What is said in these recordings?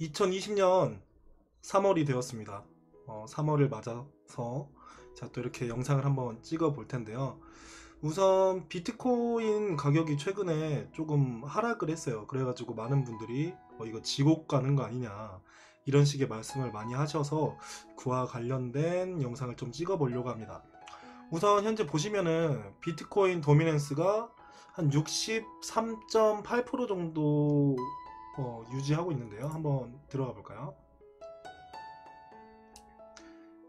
2020년 3월이 되었습니다. 3월을 맞아서 자, 또 이렇게 영상을 한번 찍어 볼 텐데요. 우선 비트코인 가격이 최근에 조금 하락을 했어요. 그래가지고 많은 분들이 이거 지옥 가는 거 아니냐 이런 식의 말씀을 많이 하셔서 그와 관련된 영상을 좀 찍어 보려고 합니다. 우선 현재 보시면은 비트코인 도미넌스가 한 63.8% 정도 유지하고 있는데요. 한번 들어가 볼까요?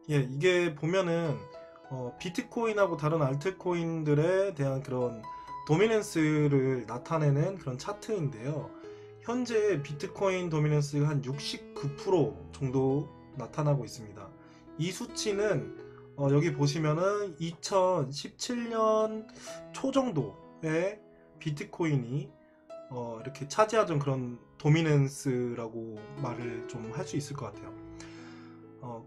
예, 이게 보면은 비트코인하고 다른 알트코인들에 대한 그런 도미넌스를 나타내는 그런 차트인데요. 현재 비트코인 도미넌스가 한 69% 정도 나타나고 있습니다. 이 수치는 여기 보시면은 2017년 초 정도에 비트코인이 이렇게 차지하던 그런 도미넌스라고 말을 좀 할 수 있을 것 같아요.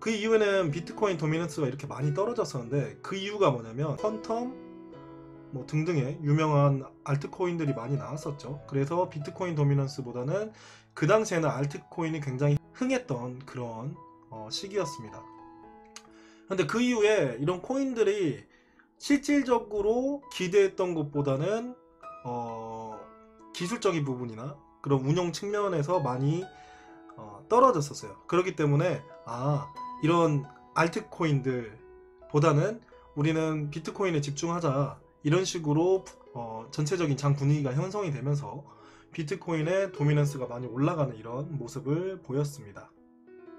그 이후에는 비트코인 도미넌스가 이렇게 많이 떨어졌었는데, 그 이유가 뭐냐면 퀀텀 뭐 등등의 유명한 알트코인들이 많이 나왔었죠. 그래서 비트코인 도미넌스보다는 그 당시에는 알트코인이 굉장히 흥했던 그런 시기였습니다. 근데 그 이후에 이런 코인들이 실질적으로 기대했던 것보다는 기술적인 부분이나 그런 운영 측면에서 많이 떨어졌었어요. 그렇기 때문에 이런 알트코인들보다는 우리는 비트코인에 집중하자, 이런 식으로 전체적인 장 분위기가 형성이 되면서 비트코인의 도미넌스가 많이 올라가는 이런 모습을 보였습니다.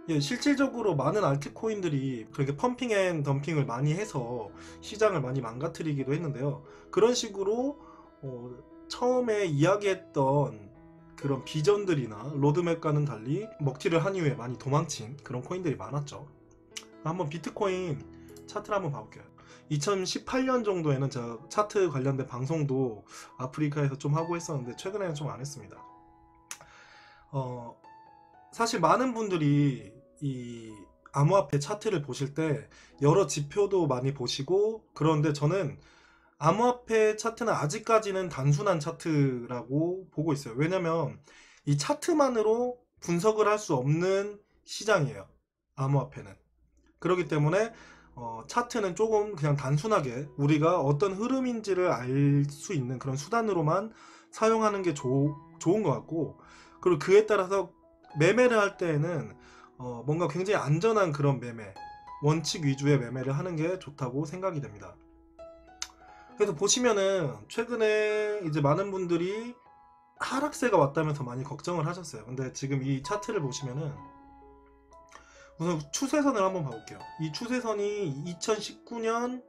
예, 실질적으로 많은 알트코인들이 그렇게 펌핑 앤 덤핑을 많이 해서 시장을 많이 망가뜨리기도 했는데요. 그런 식으로 처음에 이야기했던 그런 비전들이나 로드맵과는 달리 먹튀를 한 이후에 많이 도망친 그런 코인들이 많았죠. 한번 비트코인 차트를 한번 봐볼게요. 2018년 정도에는 제가 차트 관련된 방송도 아프리카에서 좀 하고 했었는데, 최근에는 좀 안 했습니다. 사실 많은 분들이 이 암호화폐 차트를 보실 때 여러 지표도 많이 보시고, 그런데 저는 암호화폐 차트는 아직까지는 단순한 차트라고 보고 있어요. 왜냐면 이 차트만으로 분석을 할 수 없는 시장이에요, 암호화폐는. 그렇기 때문에 차트는 조금 그냥 단순하게 우리가 어떤 흐름인지를 알 수 있는 그런 수단으로만 사용하는 게 좋은 것 같고, 그리고 그에 따라서 매매를 할 때에는 뭔가 굉장히 안전한 그런 매매, 원칙 위주의 매매를 하는 게 좋다고 생각이 됩니다. 그래서 보시면은 최근에 이제 많은 분들이 하락세가 왔다면서 많이 걱정을 하셨어요. 근데 지금 이 차트를 보시면은 우선 추세선을 한번 봐볼게요. 이 추세선이 2019년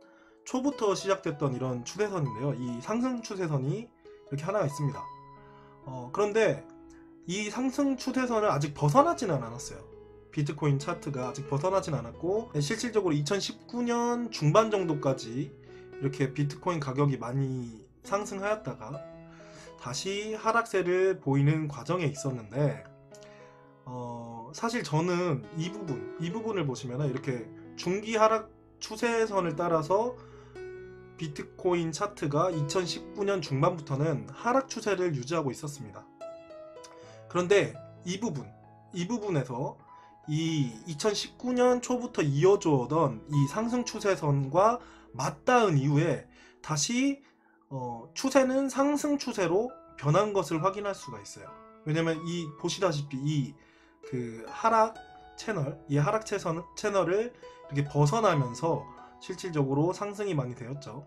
초부터 시작됐던 이런 추세선인데요. 이 상승 추세선이 이렇게 하나가 있습니다. 그런데 이 상승 추세선을 아직 벗어나지는 않았어요. 비트코인 차트가 아직 벗어나진 않았고, 실질적으로 2019년 중반 정도까지 이렇게 비트코인 가격이 많이 상승하였다가 다시 하락세를 보이는 과정에 있었는데, 사실 저는 이 부분을 보시면 이렇게 중기 하락 추세선을 따라서 비트코인 차트가 2019년 중반부터는 하락 추세를 유지하고 있었습니다. 그런데 이 부분에서 이 2019년 초부터 이어져 오던 이 상승 추세선과 맞닿은 이후에 다시 추세는 상승 추세로 변한 것을 확인할 수가 있어요. 왜냐면 이 보시다시피 이 그 하락 채널, 이 하락 채널을 이렇게 벗어나면서 실질적으로 상승이 많이 되었죠.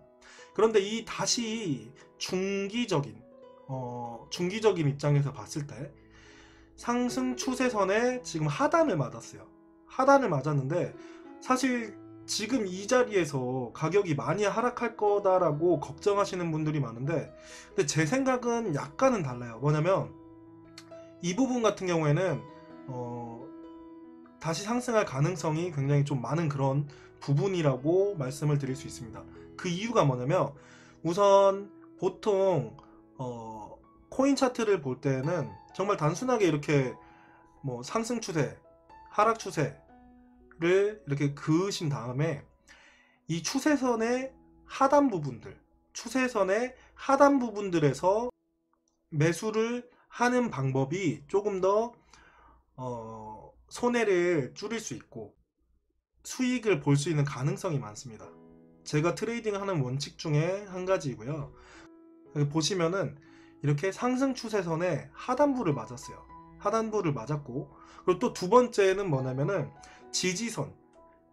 그런데 이 다시 중기적인 입장에서 봤을 때 상승 추세선에 지금 하단을 맞았어요. 하단을 맞았는데, 사실 지금 이 자리에서 가격이 많이 하락할 거다라고 걱정하시는 분들이 많은데, 근데 제 생각은 약간은 달라요. 뭐냐면 이 부분 같은 경우에는 다시 상승할 가능성이 굉장히 좀 많은 그런 부분이라고 말씀을 드릴 수 있습니다. 그 이유가 뭐냐면, 우선 보통 코인 차트를 볼 때는 정말 단순하게 이렇게 뭐 상승 추세, 하락 추세를 이렇게 그으신 다음에 이 추세선의 하단 부분들에서 매수를 하는 방법이 조금 더 손해를 줄일 수 있고 수익을 볼 수 있는 가능성이 많습니다. 제가 트레이딩하는 원칙 중에 한 가지이고요. 여기 보시면은 이렇게 상승 추세선에 하단부를 맞았어요. 하단부를 맞았고, 그리고 또 두 번째는 뭐냐면은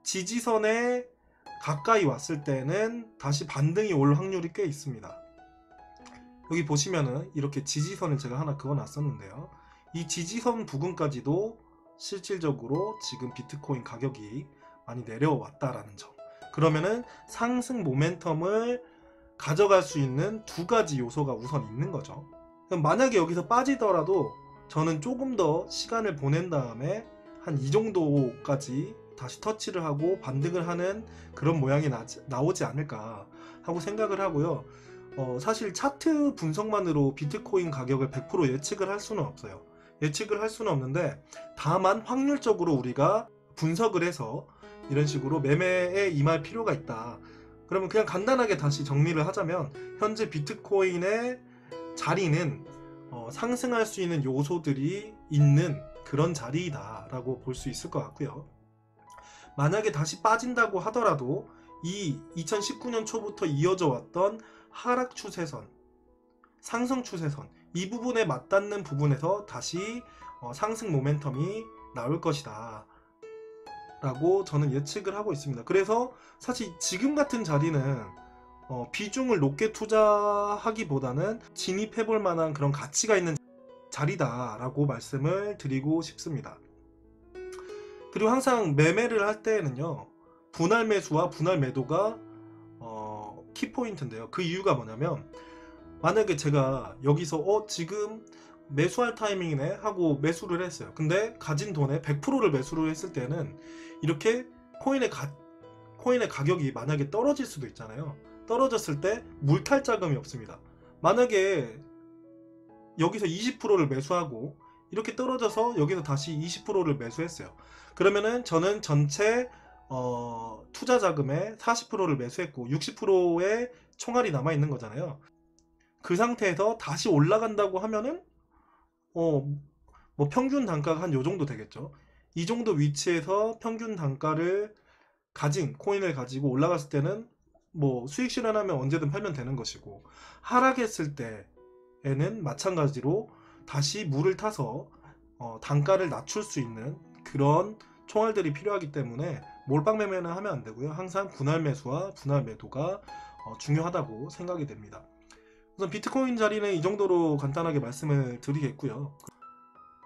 지지선에 가까이 왔을 때는 다시 반등이 올 확률이 꽤 있습니다. 여기 보시면은 이렇게 지지선을 제가 하나 그어 놨었는데요. 이 지지선 부근까지도 실질적으로 지금 비트코인 가격이 많이 내려왔다라는 점. 그러면은 상승 모멘텀을 가져갈 수 있는 두 가지 요소가 우선 있는 거죠. 그럼 만약에 여기서 빠지더라도 저는 조금 더 시간을 보낸 다음에 한 이 정도까지 다시 터치를 하고 반등을 하는 그런 모양이 나오지 않을까 하고 생각을 하고요. 사실 차트 분석만으로 비트코인 가격을 100% 예측을 할 수는 없어요. 예측을 할 수는 없는데, 다만 확률적으로 우리가 분석을 해서 이런 식으로 매매에 임할 필요가 있다. 그러면 그냥 간단하게 다시 정리를 하자면, 현재 비트코인의 자리는 상승할 수 있는 요소들이 있는 그런 자리이다 라고 볼 수 있을 것 같고요. 만약에 다시 빠진다고 하더라도 이 2019년 초부터 이어져 왔던 하락 추세선, 상승 추세선, 이 부분에 맞닿는 부분에서 다시 상승 모멘텀이 나올 것이다 라고 저는 예측을 하고 있습니다. 그래서 사실 지금 같은 자리는 비중을 높게 투자하기보다는 진입해 볼 만한 그런 가치가 있는 자리다 라고 말씀을 드리고 싶습니다. 그리고 항상 매매를 할 때에는요, 분할 매수와 분할 매도가 키포인트인데요. 그 이유가 뭐냐면, 만약에 제가 여기서 지금 매수할 타이밍이네 하고 매수를 했어요. 근데 가진 돈의 100%를 매수를 했을 때는 이렇게 코인의 가격이 만약에 떨어질 수도 있잖아요. 떨어졌을 때 물탈 자금이 없습니다. 만약에 여기서 20%를 매수하고 이렇게 떨어져서 여기서 다시 20%를 매수했어요. 그러면은 저는 전체 투자 자금의 40%를 매수했고 60%의 총알이 남아 있는 거잖아요. 그 상태에서 다시 올라간다고 하면은 뭐 평균 단가가 한 요 정도 되겠죠. 이 정도 위치에서 평균 단가를 가진 코인을 가지고 올라갔을 때는 뭐 수익 실현하면 언제든 팔면 되는 것이고, 하락했을 때에는 마찬가지로 다시 물을 타서 단가를 낮출 수 있는 그런 총알들이 필요하기 때문에 몰빵 매매는 하면 안 되고요. 항상 분할 매수와 분할 매도가 중요하다고 생각이 됩니다. 우선 비트코인 자리는 이 정도로 간단하게 말씀을 드리겠고요.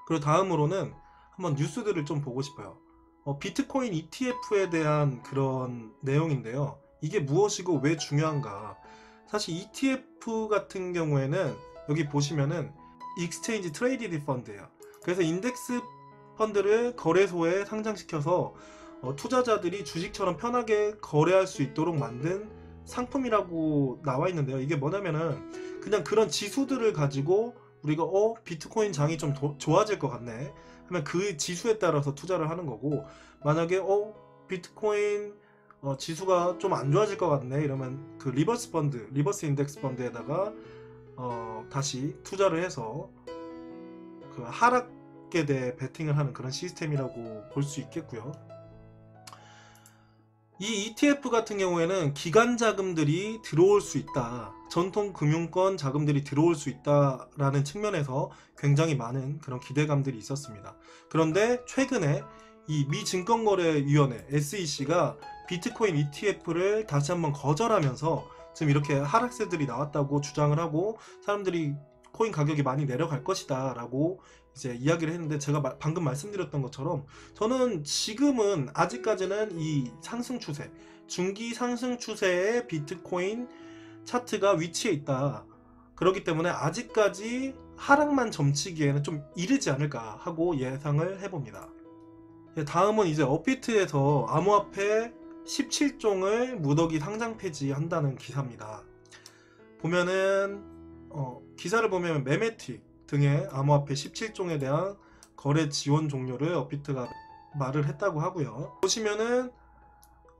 그리고 다음으로는 한번 뉴스들을 좀 보고 싶어요. 비트코인 ETF에 대한 그런 내용인데요. 이게 무엇이고 왜 중요한가? 사실 ETF 같은 경우에는 여기 보시면은 익스체인지 트레이디드 펀드예요. 그래서 인덱스 펀드를 거래소에 상장시켜서 투자자들이 주식처럼 편하게 거래할 수 있도록 만든 상품이라고 나와 있는데요. 이게 뭐냐면은 그냥 그런 지수들을 가지고 우리가 비트코인 장이 좀 좋아질 것 같네 하면 그 지수에 따라서 투자를 하는 거고, 만약에 비트코인 지수가 좀 안 좋아질 것 같네 이러면 그 리버스 인덱스 펀드에다가 다시 투자를 해서 그 하락에 대해 베팅을 하는 그런 시스템이라고 볼 수 있겠고요. 이 ETF 같은 경우에는 기관 자금들이 들어올 수 있다, 전통 금융권 자금들이 들어올 수 있다라는 측면에서 굉장히 많은 그런 기대감들이 있었습니다. 그런데 최근에 이 미 증권거래위원회 SEC가 비트코인 ETF를 다시 한번 거절하면서 지금 이렇게 하락세들이 나왔다고 주장을 하고, 사람들이 코인 가격이 많이 내려갈 것이다 라고 이제 이야기를 했는데, 제가 방금 말씀드렸던 것처럼 저는 지금은 아직까지는 이 상승 추세, 중기 상승 추세의 비트코인 차트가 위치해 있다. 그렇기 때문에 아직까지 하락만 점치기에는 좀 이르지 않을까 하고 예상을 해봅니다. 다음은 이제 업비트에서 암호화폐 17종을 무더기 상장 폐지한다는 기사입니다. 보면은 기사를 보면 매매틱 등의 암호화폐 17종에 대한 거래 지원 종료를 업비트가 말을 했다고 하고요. 보시면은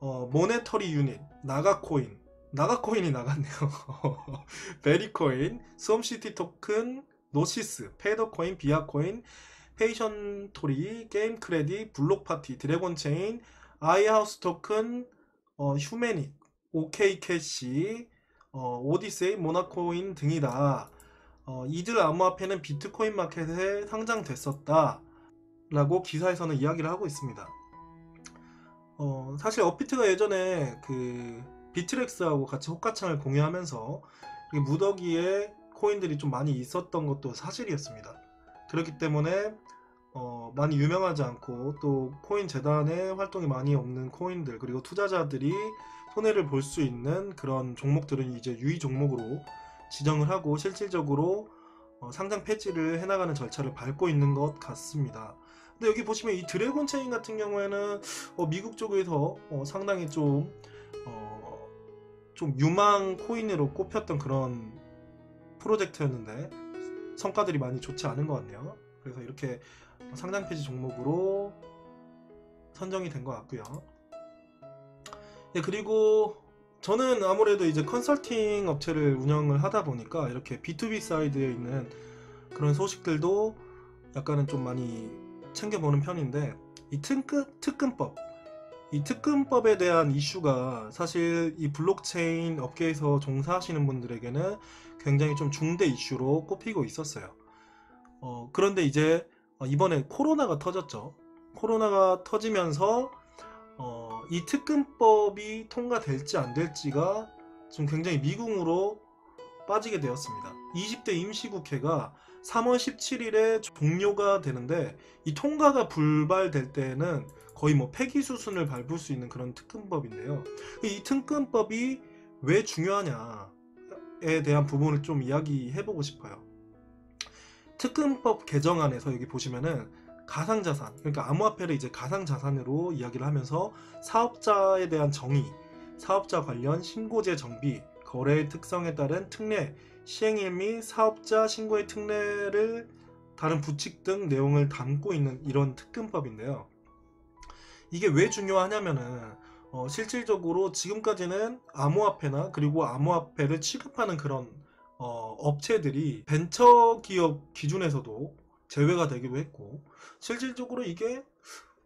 모네터리 유닛, 나가코인이 나갔네요. 베리코인, 썸시티 토큰, 노시스, 페더코인, 비아코인, 페이션토리, 게임 크레딧, 블록파티, 드래곤체인, 아이하우스 토큰, 휴메닛, 오케이 캐시, 오디세이, 모나코인 등이다. 이들 암호화폐는 비트코인 마켓에 상장됐었다 라고 기사에서는 이야기를 하고 있습니다. 사실 업비트가 예전에 그 비트렉스하고 같이 호가창을 공유하면서 무더기에 코인들이 좀 많이 있었던 것도 사실이었습니다. 그렇기 때문에 많이 유명하지 않고 또 코인 재단에 활동이 많이 없는 코인들, 그리고 투자자들이 손해를 볼 수 있는 그런 종목들은 이제 유의 종목으로 지정을 하고 실질적으로 상장 폐지를 해나가는 절차를 밟고 있는 것 같습니다. 근데 여기 보시면 이 드래곤 체인 같은 경우에는 미국 쪽에서 상당히 좀 유망 코인으로 꼽혔던 그런 프로젝트였는데 성과들이 많이 좋지 않은 것 같네요. 그래서 이렇게 상장 폐지 종목으로 선정이 된 것 같고요. 네, 그리고 저는 아무래도 이제 컨설팅 업체를 운영을 하다 보니까 이렇게 B2B 사이드에 있는 그런 소식들도 약간은 좀 많이 챙겨보는 편인데, 이 특근법에 대한 이슈가 사실 이 블록체인 업계에서 종사하시는 분들에게는 굉장히 좀 중대 이슈로 꼽히고 있었어요. 그런데 이제 이번에 코로나가 터졌죠. 코로나가 터지면서 이 특근법이 통과될지 안 될지가 좀 굉장히 미궁으로 빠지게 되었습니다. 20대 임시국회가 3월 17일에 종료가 되는데, 이 통과가 불발될 때에는 거의 뭐 폐기 수순을 밟을 수 있는 그런 특근법인데요. 이 특근법이 왜 중요하냐에 대한 부분을 좀 이야기해보고 싶어요. 특근법 개정안에서 여기 보시면은 가상자산, 그러니까 암호화폐를 이제 가상자산으로 이야기를 하면서 사업자에 대한 정의, 사업자 관련 신고제 정비, 거래의 특성에 따른 특례, 시행일 및 사업자 신고의 특례를 다른 부칙 등 내용을 담고 있는 이런 특근법인데요. 이게 왜 중요하냐면은 실질적으로 지금까지는 암호화폐나 그리고 암호화폐를 취급하는 그런 업체들이 벤처기업 기준에서도 제외가 되기도 했고, 실질적으로 이게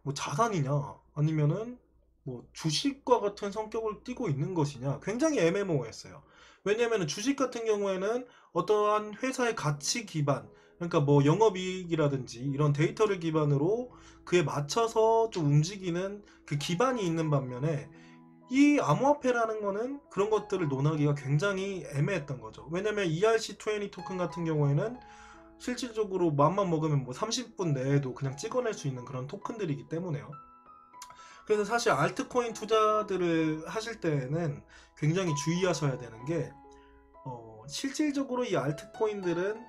뭐 자산이냐 아니면은 뭐 주식과 같은 성격을 띠고 있는 것이냐 굉장히 애매모호했어요. 왜냐하면 주식 같은 경우에는 어떠한 회사의 가치 기반, 그러니까 뭐 영업이익이라든지 이런 데이터를 기반으로 그에 맞춰서 좀 움직이는 그 기반이 있는 반면에, 이 암호화폐라는 거는 그런 것들을 논하기가 굉장히 애매했던 거죠. 왜냐면 ERC20 토큰 같은 경우에는 실질적으로 맘만 먹으면 뭐 30분 내에도 그냥 찍어낼 수 있는 그런 토큰들이기 때문에요. 그래서 사실 알트코인 투자들을 하실 때는 굉장히 주의하셔야 되는 게, 실질적으로 이 알트코인들은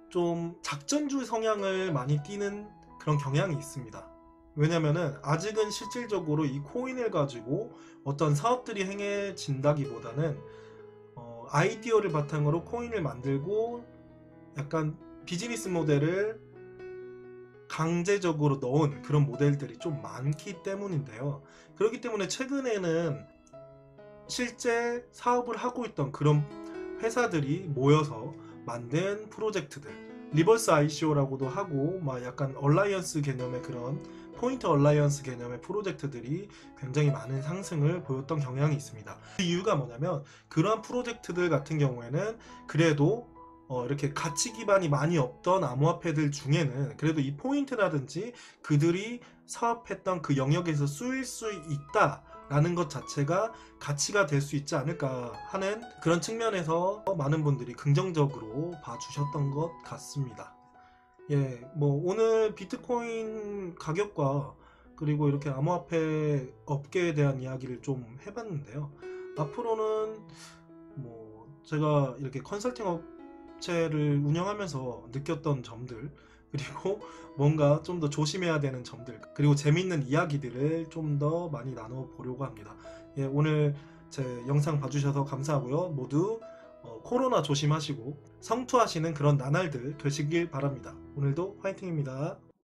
좀 작전주 성향을 많이 띠는 그런 경향이 있습니다. 왜냐면은 아직은 실질적으로 이 코인을 가지고 어떤 사업들이 행해진다기보다는 아이디어를 바탕으로 코인을 만들고 약간 비즈니스 모델을 강제적으로 넣은 그런 모델들이 좀 많기 때문인데요. 그렇기 때문에 최근에는 실제 사업을 하고 있던 그런 회사들이 모여서 만든 프로젝트들, 리버스 ICO라고도 하고 막 약간 얼라이언스 개념의 그런 포인트 얼라이언스 개념의 프로젝트들이 굉장히 많은 상승을 보였던 경향이 있습니다. 그 이유가 뭐냐면, 그러한 프로젝트들 같은 경우에는 그래도 이렇게 가치 기반이 많이 없던 암호화폐들 중에는 그래도 이 포인트라든지 그들이 사업했던 그 영역에서 쓰일 수 있다 라는 것 자체가 가치가 될 수 있지 않을까 하는 그런 측면에서 많은 분들이 긍정적으로 봐주셨던 것 같습니다. 예, 뭐 오늘 비트코인 가격과 그리고 이렇게 암호화폐 업계에 대한 이야기를 좀 해봤는데요. 앞으로는 뭐 제가 이렇게 컨설팅 업체를 운영하면서 느꼈던 점들, 그리고 뭔가 좀 더 조심해야 되는 점들, 그리고 재밌는 이야기들을 좀 더 많이 나눠보려고 합니다. 예, 오늘 제 영상 봐주셔서 감사하고요. 모두 코로나 조심하시고 성투하시는 그런 나날들 되시길 바랍니다. 오늘도 화이팅입니다.